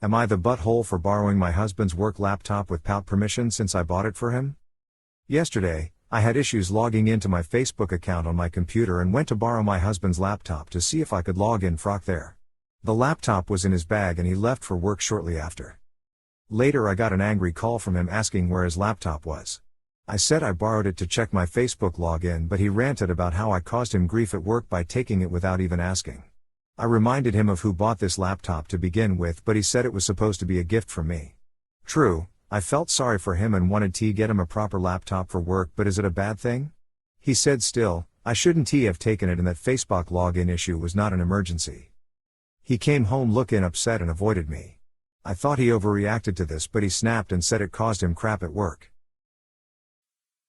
Am I the butthole for borrowing my husband's work laptop without permission since I bought it for him? Yesterday, I had issues logging into my Facebook account on my computer and went to borrow my husband's laptop to see if I could log in there. The laptop was in his bag and he left for work shortly after. Later I got an angry call from him asking where his laptop was. I said I borrowed it to check my Facebook login, but he ranted about how I caused him grief at work by taking it without even asking. I reminded him of who bought this laptop to begin with, but he said it was supposed to be a gift from me. True, I felt sorry for him and wanted to get him a proper laptop for work, but is it a bad thing? He said still, I shouldn't have taken it and that Facebook login issue was not an emergency. He came home looking upset and avoided me. I thought he overreacted to this, but he snapped and said it caused him crap at work.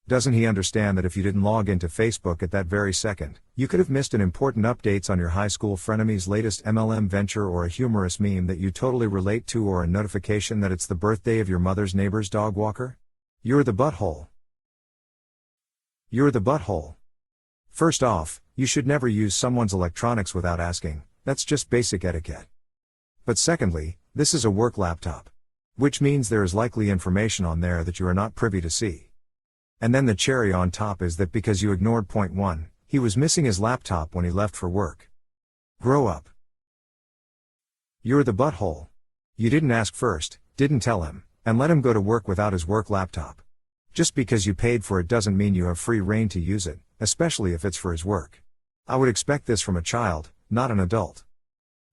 Doesn't he understand that if you didn't log into Facebook at that very second, you could have missed an important updates on your high school frenemy's latest MLM venture, or a humorous meme that you totally relate to, or a notification that it's the birthday of your mother's neighbor's dog walker? You're the butthole. You're the butthole. First off, you should never use someone's electronics without asking. That's just basic etiquette. But secondly, this is a work laptop. Which means there is likely information on there that you are not privy to see. And then the cherry on top is that because you ignored point 1, he was missing his laptop when he left for work. Grow up. You're the butthole. You didn't ask first, didn't tell him, and let him go to work without his work laptop. Just because you paid for it doesn't mean you have free rein to use it, especially if it's for his work. I would expect this from a child, not an adult.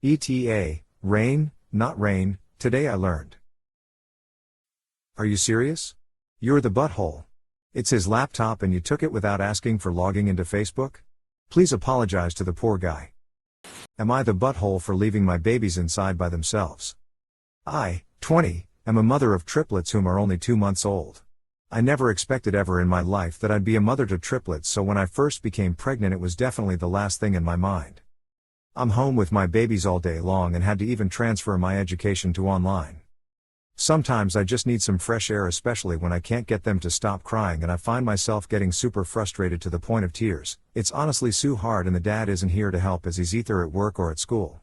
ETA, rain, not rain, today I learned. Are you serious? You're the butthole. It's his laptop and you took it without asking for logging into Facebook? Please apologize to the poor guy. Am I the butthole for leaving my babies inside by themselves? I, 20, am a mother of triplets whom are only 2 months old. I never expected ever in my life that I'd be a mother to triplets, so when I first became pregnant it was definitely the last thing in my mind. I'm home with my babies all day long and had to even transfer my education to online. Sometimes I just need some fresh air, especially when I can't get them to stop crying and I find myself getting super frustrated to the point of tears. It's honestly so hard and the dad isn't here to help as he's either at work or at school.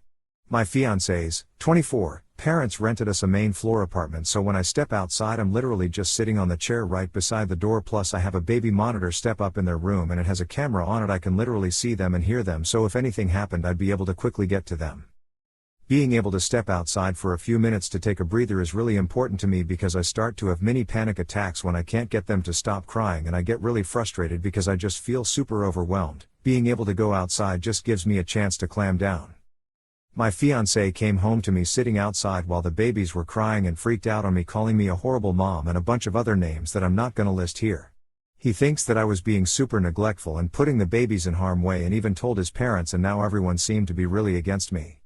My fiance's, 24, parents rented us a main floor apartment, so when I step outside I'm literally just sitting on the chair right beside the door, plus I have a baby monitor step up in their room and it has a camera on it. I can literally see them and hear them, so if anything happened I'd be able to quickly get to them. Being able to step outside for a few minutes to take a breather is really important to me because I start to have mini panic attacks when I can't get them to stop crying and I get really frustrated because I just feel super overwhelmed. Being able to go outside just gives me a chance to clam down. My fiancé came home to me sitting outside while the babies were crying and freaked out on me, calling me a horrible mom and a bunch of other names that I'm not gonna list here. He thinks that I was being super neglectful and putting the babies in harm's way, and even told his parents, and now everyone seemed to be really against me.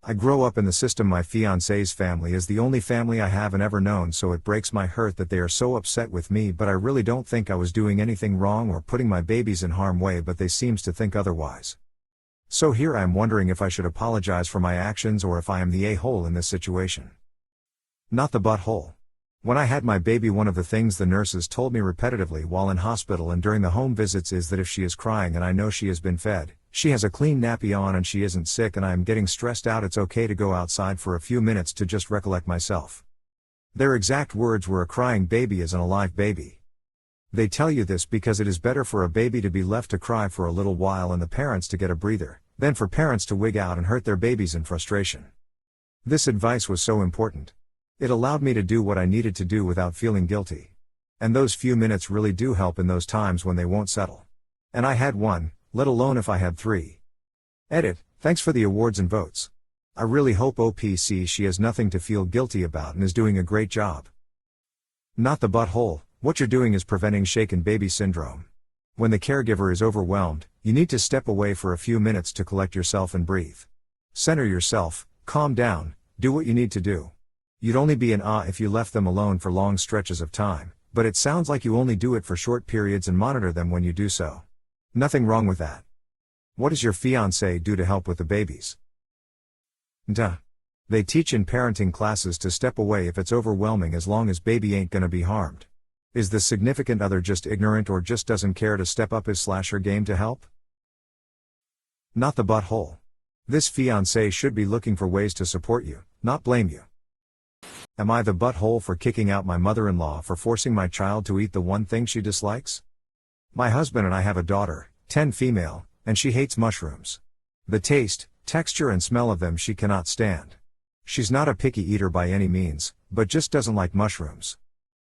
I grow up in the system. My fiancé's family is the only family I have and ever known, so it breaks my heart that they are so upset with me, but I really don't think I was doing anything wrong or putting my babies in harm's way, but they seems to think otherwise. So here I am wondering if I should apologize for my actions or if I am the a-hole in this situation. Not the butthole. When I had my baby, one of the things the nurses told me repetitively while in hospital and during the home visits is that if she is crying and I know she has been fed, she has a clean nappy on and she isn't sick and I am getting stressed out, it's okay to go outside for a few minutes to just recollect myself. Their exact words were, "A crying baby is an alive baby." They tell you this because it is better for a baby to be left to cry for a little while and the parents to get a breather, than for parents to wig out and hurt their babies in frustration. This advice was so important. It allowed me to do what I needed to do without feeling guilty. And those few minutes really do help in those times when they won't settle. And I had one, let alone if I had 3. Edit, thanks for the awards and votes. I really hope OPC she has nothing to feel guilty about and is doing a great job. Not the butthole. What you're doing is preventing shaken baby syndrome. When the caregiver is overwhelmed, you need to step away for a few minutes to collect yourself and breathe. Center yourself, calm down, do what you need to do. You'd only be an if you left them alone for long stretches of time, but it sounds like you only do it for short periods and monitor them when you do so. Nothing wrong with that. What does your fiancé do to help with the babies? Duh. They teach in parenting classes to step away if it's overwhelming as long as baby ain't gonna be harmed. Is the significant other just ignorant or just doesn't care to step up his/her game to help? Not the butthole. This fiancé should be looking for ways to support you, not blame you. Am I the butthole for kicking out my mother-in-law for forcing my child to eat the one thing she dislikes? My husband and I have a daughter, 10 female, and she hates mushrooms. The taste, texture and smell of them she cannot stand. She's not a picky eater by any means, but just doesn't like mushrooms.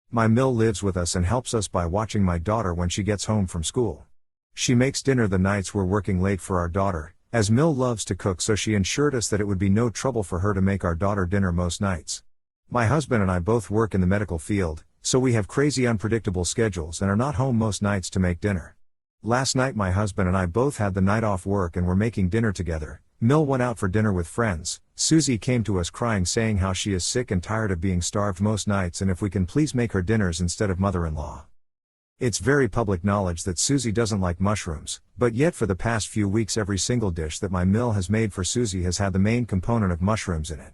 My Mill lives with us and helps us by watching my daughter when she gets home from school. She makes dinner the nights we're working late for our daughter, as Mill loves to cook, so she ensured us that it would be no trouble for her to make our daughter dinner most nights. My husband and I both work in the medical field, so we have crazy unpredictable schedules and are not home most nights to make dinner. Last night my husband and I both had the night off work and were making dinner together. Mill went out for dinner with friends. Susie came to us crying, saying how she is sick and tired of being starved most nights and if we can please make her dinners instead of mother-in-law. It's very public knowledge that Susie doesn't like mushrooms, but yet for the past few weeks every single dish that my Mill has made for Susie has had the main component of mushrooms in it.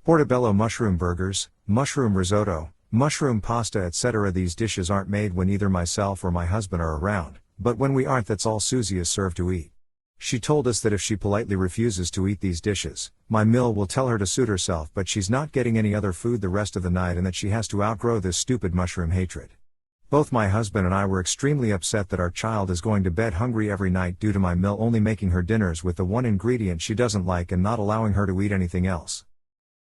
Portobello mushroom burgers, mushroom risotto, mushroom pasta, etc. These dishes aren't made when either myself or my husband are around, but when we aren't, that's all Susie is served to eat. She told us that if she politely refuses to eat these dishes, my Mill will tell her to suit herself, but she's not getting any other food the rest of the night and that she has to outgrow this stupid mushroom hatred. Both my husband and I were extremely upset that our child is going to bed hungry every night due to my Mill only making her dinners with the one ingredient she doesn't like and not allowing her to eat anything else.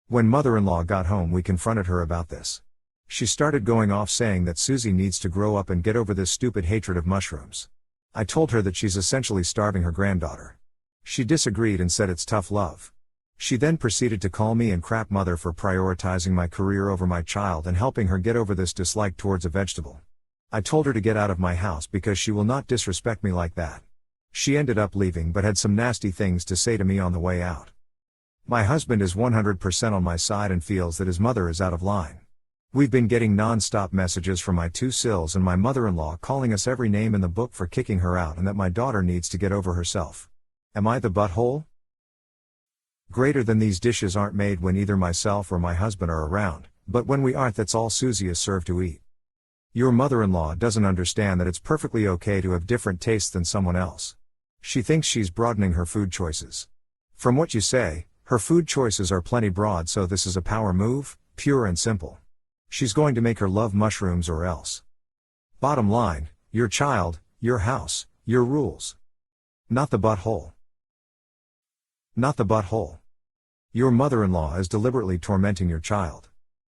When mother-in-law got home, we confronted her about this. She started going off saying that Susie needs to grow up and get over this stupid hatred of mushrooms. I told her that she's essentially starving her granddaughter. She disagreed and said it's tough love. She then proceeded to call me and crap mother for prioritizing my career over my child and helping her get over this dislike towards a vegetable. I told her to get out of my house because she will not disrespect me like that. She ended up leaving but had some nasty things to say to me on the way out. My husband is 100% on my side and feels that his mother is out of line. We've been getting non-stop messages from my two sills and my mother-in-law calling us every name in the book for kicking her out and that my daughter needs to get over herself. Am I the butthole? Greater than these dishes aren't made when either myself or my husband are around, but when we aren't, that's all Susie is served to eat. Your mother-in-law doesn't understand that it's perfectly okay to have different tastes than someone else. She thinks she's broadening her food choices. From what you say, her food choices are plenty broad, so this is a power move, pure and simple. She's going to make her love mushrooms or else. Bottom line, your child, your house, your rules. Not the butthole. Not the butthole. Your mother-in-law is deliberately tormenting your child.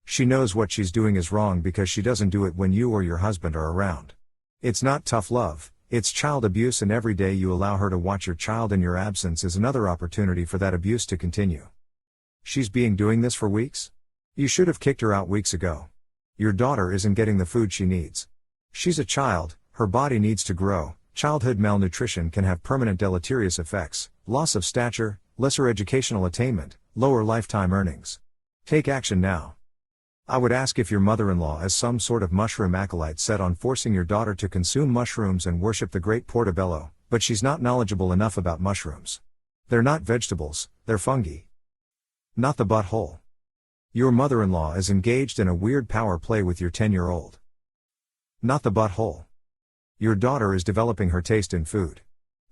She knows what she's doing is wrong because she doesn't do it when you or your husband are around. It's not tough love, it's child abuse, and every day you allow her to watch your child in your absence is another opportunity for that abuse to continue. She's been doing this for weeks? You should have kicked her out weeks ago. Your daughter isn't getting the food she needs. She's a child, her body needs to grow. Childhood malnutrition can have permanent deleterious effects: loss of stature, lesser educational attainment, lower lifetime earnings. Take action now. I would ask if your mother-in-law is some sort of mushroom acolyte set on forcing your daughter to consume mushrooms and worship the great portobello, but she's not knowledgeable enough about mushrooms. They're not vegetables, they're fungi. Not the butthole. Your mother-in-law is engaged in a weird power play with your 10-year-old. Not the butthole. Your daughter is developing her taste in food.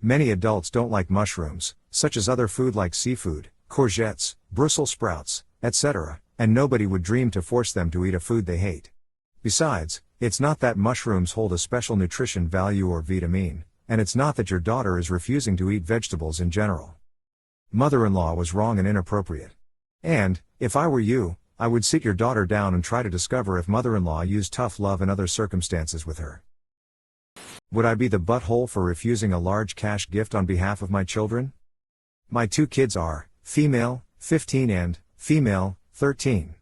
Many adults don't like mushrooms, such as other food like seafood, courgettes, Brussels sprouts, etc., and nobody would dream to force them to eat a food they hate. Besides, it's not that mushrooms hold a special nutrition value or vitamin, and it's not that your daughter is refusing to eat vegetables in general. Mother-in-law was wrong and inappropriate. And, if I were you, I would sit your daughter down and try to discover if mother-in-law used tough love in other circumstances with her. Would I be the butthole for refusing a large cash gift on behalf of my children? My two kids are, female, 15 and, female, 13.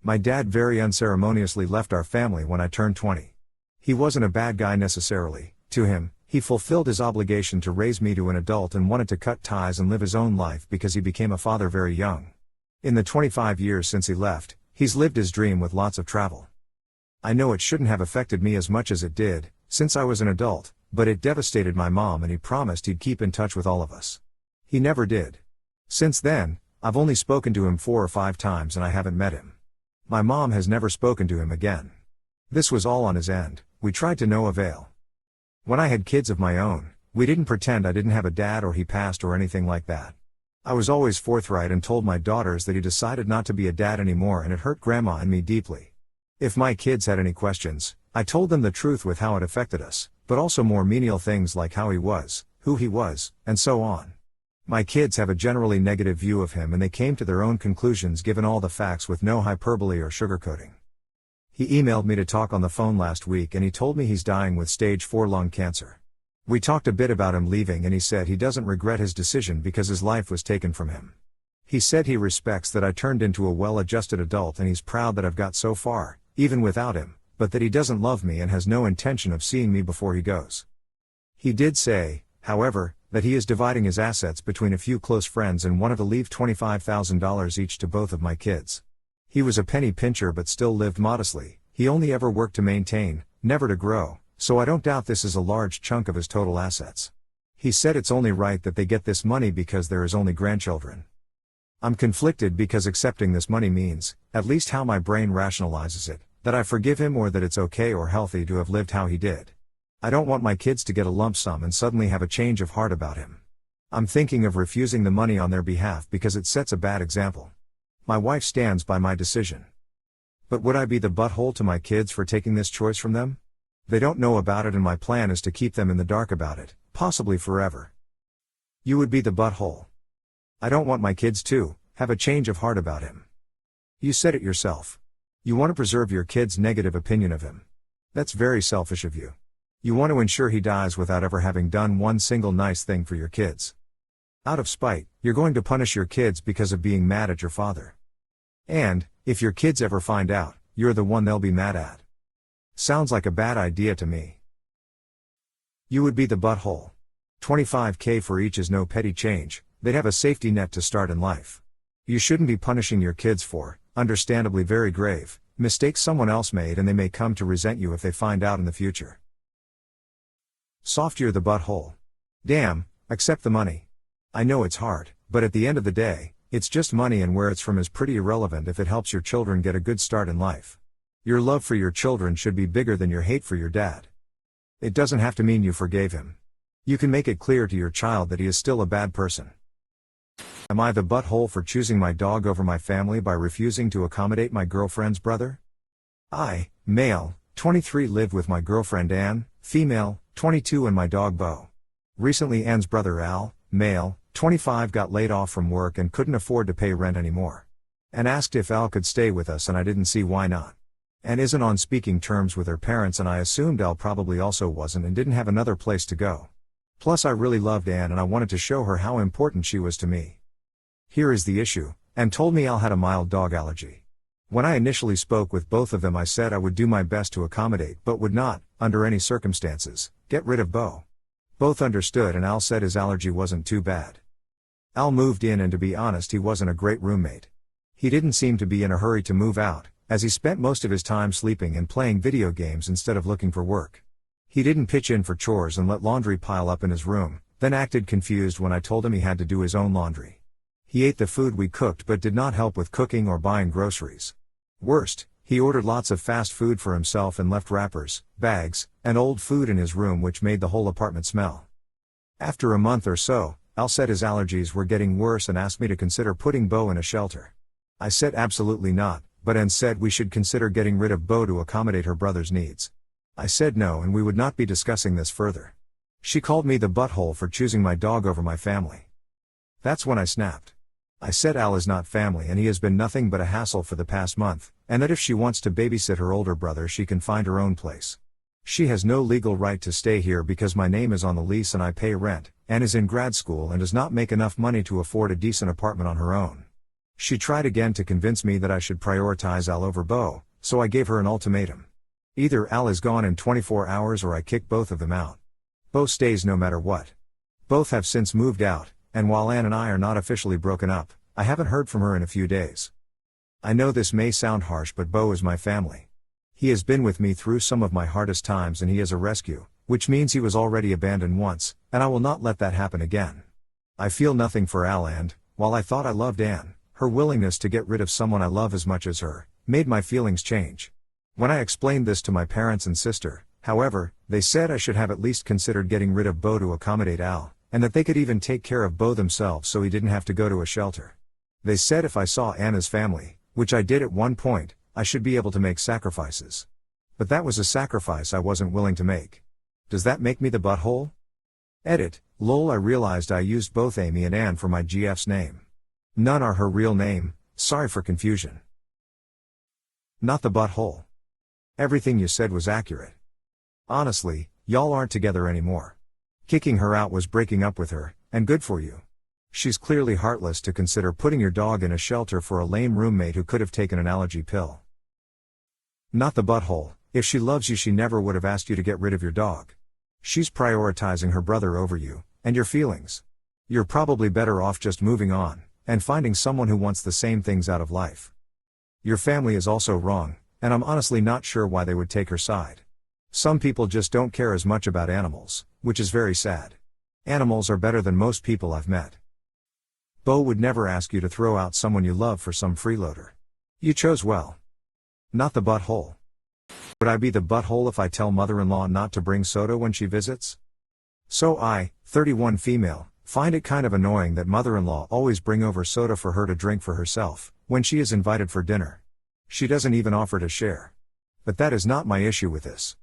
My dad very unceremoniously left our family when I turned 20. He wasn't a bad guy necessarily. To him, he fulfilled his obligation to raise me to an adult and wanted to cut ties and live his own life because he became a father very young. In the 25 years since he left, he's lived his dream with lots of travel. I know it shouldn't have affected me as much as it did, since I was an adult, but it devastated my mom, and he promised he'd keep in touch with all of us. He never did. Since then, I've only spoken to him 4 or 5 times and I haven't met him. My mom has never spoken to him again. This was all on his end, we tried to no avail. When I had kids of my own, we didn't pretend I didn't have a dad or he passed or anything like that. I was always forthright and told my daughters that he decided not to be a dad anymore, and it hurt Grandma and me deeply. If my kids had any questions, I told them the truth with how it affected us, but also more menial things like how he was, who he was, and so on. My kids have a generally negative view of him, and they came to their own conclusions given all the facts with no hyperbole or sugarcoating. He emailed me to talk on the phone last week, and he told me he's dying with stage 4 lung cancer. We talked a bit about him leaving, and he said he doesn't regret his decision because his life was taken from him. He said he respects that I turned into a well-adjusted adult, and he's proud that I've got so far, even without him, but that he doesn't love me and has no intention of seeing me before he goes. He did say, however, that he is dividing his assets between a few close friends and wanted to leave $25,000 each to both of my kids. He was a penny pincher but still lived modestly. He only ever worked to maintain, never to grow, so I don't doubt this is a large chunk of his total assets. He said it's only right that they get this money because there is only grandchildren. I'm conflicted because accepting this money means, at least how my brain rationalizes it, that I forgive him or that it's okay or healthy to have lived how he did. I don't want my kids to get a lump sum and suddenly have a change of heart about him. I'm thinking of refusing the money on their behalf because it sets a bad example. My wife stands by my decision. But would I be the butthole to my kids for taking this choice from them? They don't know about it, and my plan is to keep them in the dark about it, possibly forever. You would be the butthole. I don't want my kids to have a change of heart about him. You said it yourself. You want to preserve your kids' negative opinion of him. That's very selfish of you. You want to ensure he dies without ever having done one single nice thing for your kids. Out of spite, you're going to punish your kids because of being mad at your father. And, if your kids ever find out, you're the one they'll be mad at. Sounds like a bad idea to me. You would be the butthole. $25K for each is no petty change. They'd have a safety net to start in life. You shouldn't be punishing your kids for, understandably very grave, mistakes someone else made, and they may come to resent you if they find out in the future. Soft, you're the butthole. Damn, accept the money. I know it's hard, but at the end of the day, it's just money, and where it's from is pretty irrelevant if it helps your children get a good start in life. Your love for your children should be bigger than your hate for your dad. It doesn't have to mean you forgave him. You can make it clear to your child that he is still a bad person. Am I the butthole for choosing my dog over my family by refusing to accommodate my girlfriend's brother? I, male, 23, lived with my girlfriend Anne, female, 22, and my dog Bo. Recently Anne's brother Al, male, 25, got laid off from work and couldn't afford to pay rent anymore. Anne asked if Al could stay with us, and I didn't see why not. Anne isn't on speaking terms with her parents, and I assumed Al probably also wasn't and didn't have another place to go. Plus I really loved Anne and I wanted to show her how important she was to me. Here is the issue. Anne told me Al had a mild dog allergy. When I initially spoke with both of them, I said I would do my best to accommodate but would not, under any circumstances, get rid of Bo. Both understood, and Al said his allergy wasn't too bad. Al moved in, and to be honest, he wasn't a great roommate. He didn't seem to be in a hurry to move out, as he spent most of his time sleeping and playing video games instead of looking for work. He didn't pitch in for chores and let laundry pile up in his room, then acted confused when I told him he had to do his own laundry. He ate the food we cooked but did not help with cooking or buying groceries. Worst, he ordered lots of fast food for himself and left wrappers, bags, and old food in his room, which made the whole apartment smell. After a month or so, Al said his allergies were getting worse and asked me to consider putting Bo in a shelter. I said absolutely not, but Anne said we should consider getting rid of Bo to accommodate her brother's needs. I said no, and we would not be discussing this further. She called me the butthole for choosing my dog over my family. That's when I snapped. I said Al is not family and he has been nothing but a hassle for the past month, and that if she wants to babysit her older brother she can find her own place. She has no legal right to stay here because my name is on the lease and I pay rent, and is in grad school and does not make enough money to afford a decent apartment on her own. She tried again to convince me that I should prioritize Al over Bo, so I gave her an ultimatum. Either Al is gone in 24 hours or I kick both of them out. Bo stays no matter what. Both have since moved out, and while Anne and I are not officially broken up, I haven't heard from her in a few days. I know this may sound harsh, but Bo is my family. He has been with me through some of my hardest times, and he is a rescue, which means he was already abandoned once, and I will not let that happen again. I feel nothing for Al, and, while I thought I loved Anne, her willingness to get rid of someone I love as much as her, made my feelings change. When I explained this to my parents and sister, however, they said I should have at least considered getting rid of Bo to accommodate Al, and that they could even take care of Bo themselves so he didn't have to go to a shelter. They said if I saw Anna's family, which I did at one point, I should be able to make sacrifices. But that was a sacrifice I wasn't willing to make. Does that make me the butthole? Edit, lol, I realized I used both Amy and Ann for my GF's name. None are her real name, sorry for confusion. Not the butthole. Everything you said was accurate. Honestly, y'all aren't together anymore. Kicking her out was breaking up with her, and good for you. She's clearly heartless to consider putting your dog in a shelter for a lame roommate who could have taken an allergy pill. Not the butthole, if she loves you she never would have asked you to get rid of your dog. She's prioritizing her brother over you, and your feelings. You're probably better off just moving on, and finding someone who wants the same things out of life. Your family is also wrong, and I'm honestly not sure why they would take her side. Some people just don't care as much about animals, which is very sad. Animals are better than most people I've met. Bo would never ask you to throw out someone you love for some freeloader. You chose well. Not the butthole. Would I be the butthole if I tell mother-in-law not to bring soda when she visits? So I, 31 female, find it kind of annoying that mother-in-law always bring over soda for her to drink for herself, when she is invited for dinner. She doesn't even offer to share. But that is not my issue with this.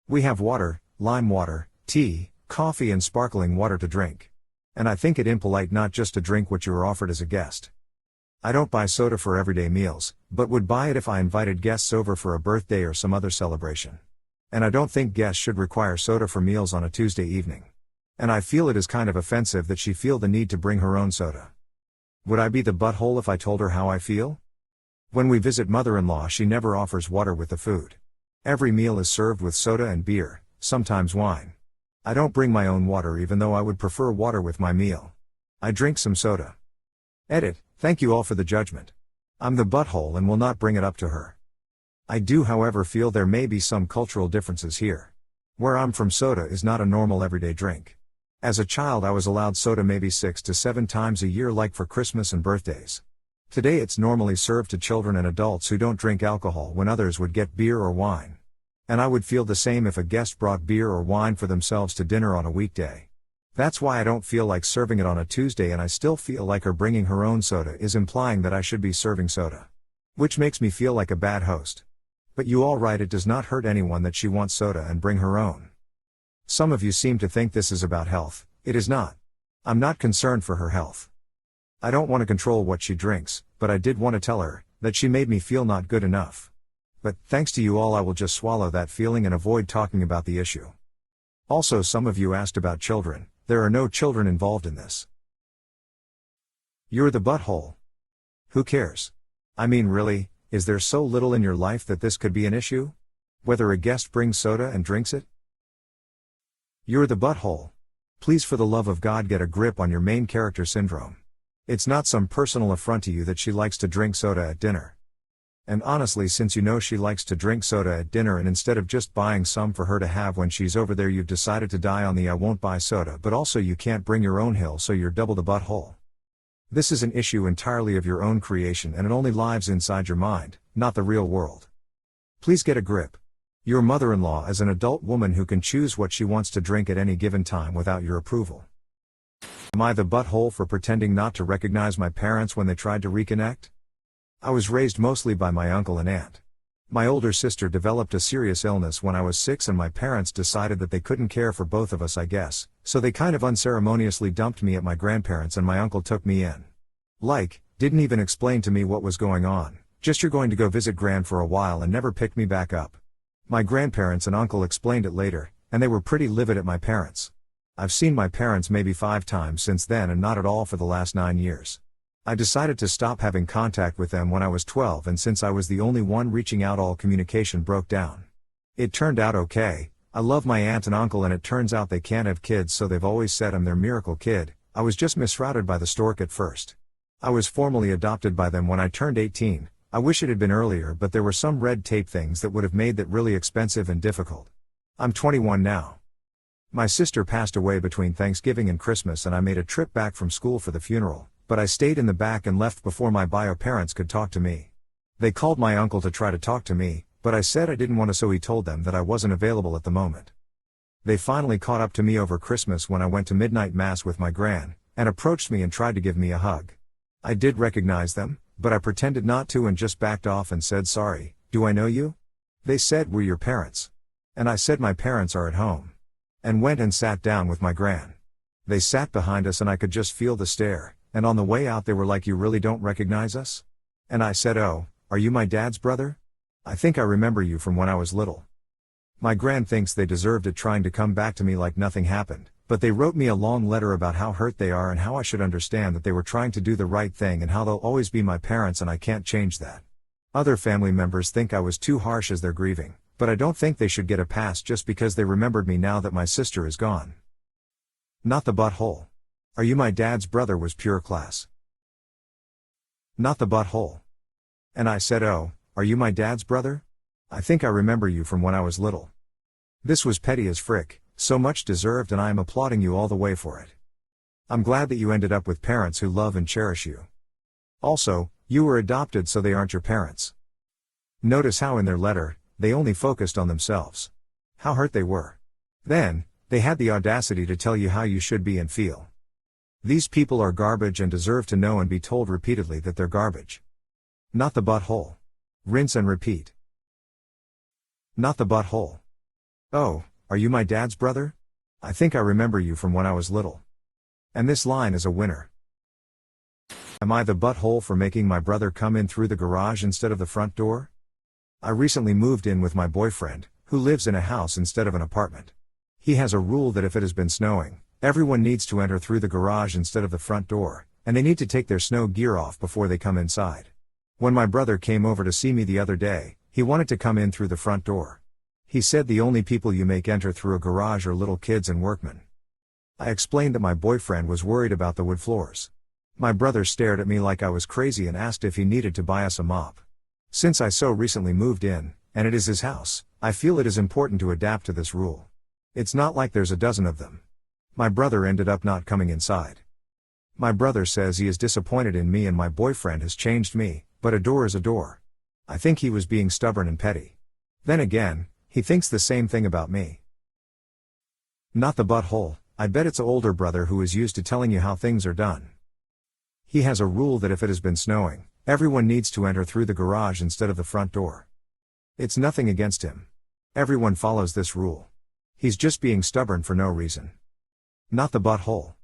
We have water, lime water, tea, coffee and sparkling water to drink. And I think it impolite not just to drink what you are offered as a guest. I don't buy soda for everyday meals, but would buy it if I invited guests over for a birthday or some other celebration. And I don't think guests should require soda for meals on a Tuesday evening. And I feel it is kind of offensive that she feel the need to bring her own soda. Would I be the butthole if I told her how I feel? When we visit mother-in-law she never offers water with the food. Every meal is served with soda and beer, sometimes wine. I don't bring my own water even though I would prefer water with my meal. I drink some soda. Edit, thank you all for the judgment. I'm the butthole and will not bring it up to her. I do however feel there may be some cultural differences here. Where I'm from soda is not a normal everyday drink. As a child I was allowed soda maybe 6 to 7 times a year like for Christmas and birthdays. Today it's normally served to children and adults who don't drink alcohol when others would get beer or wine. And I would feel the same if a guest brought beer or wine for themselves to dinner on a weekday. That's why I don't feel like serving it on a Tuesday and I still feel like her bringing her own soda is implying that I should be serving soda. Which makes me feel like a bad host. But you all right, it does not hurt anyone that she wants soda and bring her own. Some of you seem to think this is about health, it is not. I'm not concerned for her health. I don't want to control what she drinks, but I did want to tell her that she made me feel not good enough. But thanks to you all I will just swallow that feeling and avoid talking about the issue. Also some of you asked about children, there are no children involved in this. You're the butthole. Who cares? I mean really, is there so little in your life that this could be an issue? Whether a guest brings soda and drinks it? You're the butthole. Please for the love of God get a grip on your main character syndrome. It's not some personal affront to you that she likes to drink soda at dinner. And honestly since you know she likes to drink soda at dinner and instead of just buying some for her to have when she's over there you've decided to die on the I won't buy soda but also you can't bring your own hill so you're double the butthole. This is an issue entirely of your own creation and it only lives inside your mind, not the real world. Please get a grip. Your mother-in-law is an adult woman who can choose what she wants to drink at any given time without your approval. Am I the butthole for pretending not to recognize my parents when they tried to reconnect? I was raised mostly by my uncle and aunt. My older sister developed a serious illness when I was 6 and my parents decided that they couldn't care for both of us I guess, so they kind of unceremoniously dumped me at my grandparents and my uncle took me in. Didn't even explain to me what was going on, just you're going to go visit Gran for a while and never picked me back up. My grandparents and uncle explained it later, and they were pretty livid at my parents. I've seen my parents maybe 5 times since then and not at all for the last 9 years. I decided to stop having contact with them when I was 12 and since I was the only one reaching out all communication broke down. It turned out okay, I love my aunt and uncle and it turns out they can't have kids so they've always said I'm their miracle kid, I was just misrouted by the stork at first. I was formally adopted by them when I turned 18, I wish it had been earlier but there were some red tape things that would have made that really expensive and difficult. I'm 21 now. My sister passed away between Thanksgiving and Christmas and I made a trip back from school for the funeral. But I stayed in the back and left before my bio parents could talk to me. They called my uncle to try to talk to me, but I said I didn't want to so he told them that I wasn't available at the moment. They finally caught up to me over Christmas when I went to midnight mass with my gran, and approached me and tried to give me a hug. I did recognize them, but I pretended not to and just backed off and said, "Sorry, do I know you?" They said, "We're your parents." And I said, "My parents are at home." And went and sat down with my gran. They sat behind us and I could just feel the stare, and on the way out they were like, "You really don't recognize us?" And I said, "Oh, are you my dad's brother? I think I remember you from when I was little." My gran thinks they deserved it trying to come back to me like nothing happened, but they wrote me a long letter about how hurt they are and how I should understand that they were trying to do the right thing and how they'll always be my parents and I can't change that. Other family members think I was too harsh as they're grieving, but I don't think they should get a pass just because they remembered me now that my sister is gone. Not the butthole. "Are you my dad's brother?" was pure class. Not the butthole. And I said, "Oh, are you my dad's brother? I think I remember you from when I was little." This was petty as frick, so much deserved, and I am applauding you all the way for it. I'm glad that you ended up with parents who love and cherish you. Also, you were adopted, so they aren't your parents. Notice how in their letter, they only focused on themselves. How hurt they were. Then, they had the audacity to tell you how you should be and feel. These people are garbage and deserve to know and be told repeatedly that they're garbage. Not the butthole. Rinse and repeat. Not the butthole. "Oh, are you my dad's brother? I think I remember you from when I was little." And this line is a winner. Am I the butthole for making my brother come in through the garage instead of the front door? I recently moved in with my boyfriend, who lives in a house instead of an apartment. He has a rule that if it has been snowing, everyone needs to enter through the garage instead of the front door, and they need to take their snow gear off before they come inside. When my brother came over to see me the other day, he wanted to come in through the front door. He said the only people you make enter through a garage are little kids and workmen. I explained that my boyfriend was worried about the wood floors. My brother stared at me like I was crazy and asked if he needed to buy us a mop. Since I so recently moved in, and it is his house, I feel it is important to adapt to this rule. It's not like there's a dozen of them. My brother ended up not coming inside. My brother says he is disappointed in me and my boyfriend has changed me, but a door is a door. I think he was being stubborn and petty. Then again, he thinks the same thing about me. Not the butthole. I bet it's an older brother who is used to telling you how things are done. He has a rule that if it has been snowing, everyone needs to enter through the garage instead of the front door. It's nothing against him. Everyone follows this rule. He's just being stubborn for no reason. Not the butthole.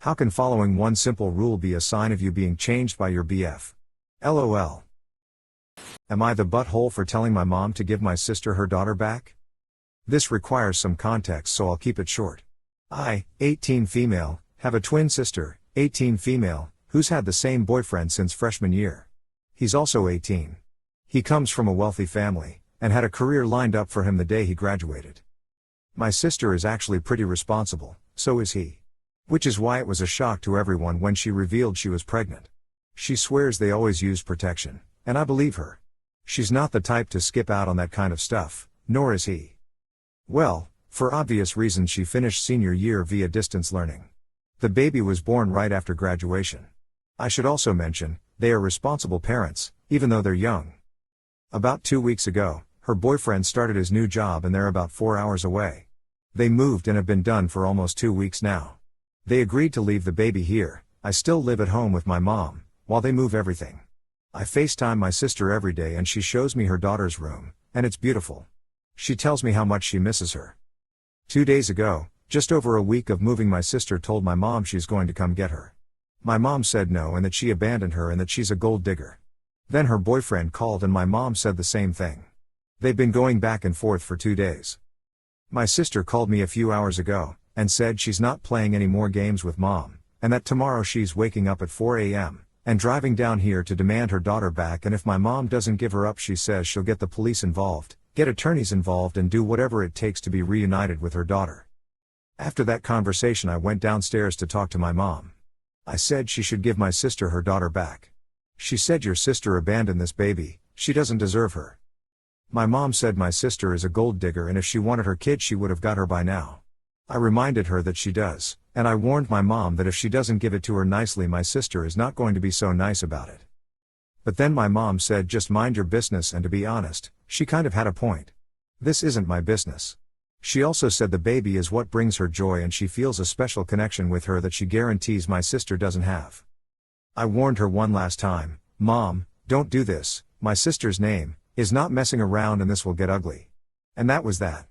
How can following one simple rule be a sign of you being changed by your BF? LOL. Am I the butthole for telling my mom to give my sister her daughter back? This requires some context, so I'll keep it short. I, 18 female, have a twin sister, 18 female, who's had the same boyfriend since freshman year. He's also 18. He comes from a wealthy family, and had a career lined up for him the day he graduated. My sister is actually pretty responsible, so is he. Which is why it was a shock to everyone when she revealed she was pregnant. She swears they always use protection, and I believe her. She's not the type to skip out on that kind of stuff, nor is he. Well, for obvious reasons she finished senior year via distance learning. The baby was born right after graduation. I should also mention, they are responsible parents, even though they're young. About 2 weeks ago, her boyfriend started his new job and they're about 4 hours away. They moved and have been done for almost 2 weeks now. They agreed to leave the baby here. I still live at home with my mom, while they move everything. I FaceTime my sister every day and she shows me her daughter's room, and it's beautiful. She tells me how much she misses her. 2 days ago, just over a week of moving, my sister told my mom she's going to come get her. My mom said no and that she abandoned her and that she's a gold digger. Then her boyfriend called and my mom said the same thing. They've been going back and forth for 2 days. My sister called me a few hours ago, and said she's not playing any more games with mom, and that tomorrow she's waking up at 4 a.m., and driving down here to demand her daughter back, and if my mom doesn't give her up she says she'll get the police involved, get attorneys involved and do whatever it takes to be reunited with her daughter. After that conversation I went downstairs to talk to my mom. I said she should give my sister her daughter back. She said, "Your sister abandoned this baby, she doesn't deserve her." My mom said my sister is a gold digger and if she wanted her kid she would have got her by now. I reminded her that she does, and I warned my mom that if she doesn't give it to her nicely my sister is not going to be so nice about it. But then my mom said just mind your business, and to be honest, she kind of had a point. This isn't my business. She also said the baby is what brings her joy and she feels a special connection with her that she guarantees my sister doesn't have. I warned her one last time, Mom, don't do this, my sister's name is not messing around and this will get ugly. And that was that.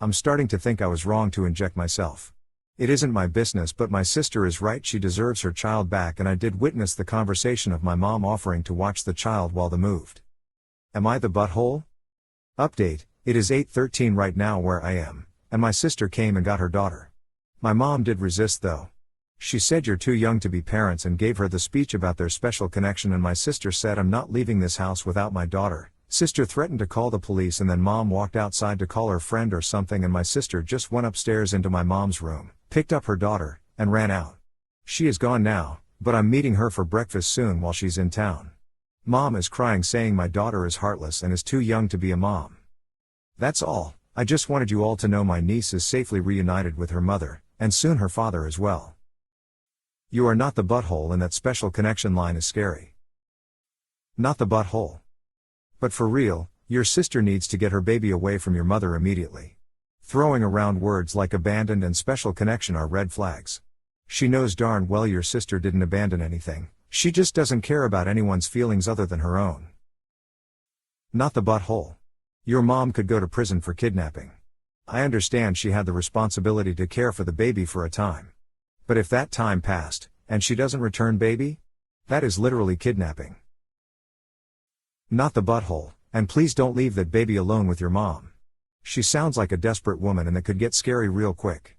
I'm starting to think I was wrong to inject myself. It isn't my business, but my sister is right, she deserves her child back, and I did witness the conversation of my mom offering to watch the child while they moved. Am I the butthole? Update, it is 8:13 right now where I am, and my sister came and got her daughter. My mom did resist though. She said you're too young to be parents and gave her the speech about their special connection, and my sister said I'm not leaving this house without my daughter. Sister threatened to call the police and then mom walked outside to call her friend or something, and my sister just went upstairs into my mom's room, picked up her daughter, and ran out. She is gone now, but I'm meeting her for breakfast soon while she's in town. Mom is crying saying my daughter is heartless and is too young to be a mom. That's all. I just wanted you all to know my niece is safely reunited with her mother, and soon her father as well. You are not the butthole, and that special connection line is scary. Not the butthole. But for real, your sister needs to get her baby away from your mother immediately. Throwing around words like abandoned and special connection are red flags. She knows darn well your sister didn't abandon anything, she just doesn't care about anyone's feelings other than her own. Not the butthole. Your mom could go to prison for kidnapping. I understand she had the responsibility to care for the baby for a time. But if that time passed, and she doesn't return baby? That is literally kidnapping. Not the butthole, and please don't leave that baby alone with your mom. She sounds like a desperate woman and that could get scary real quick.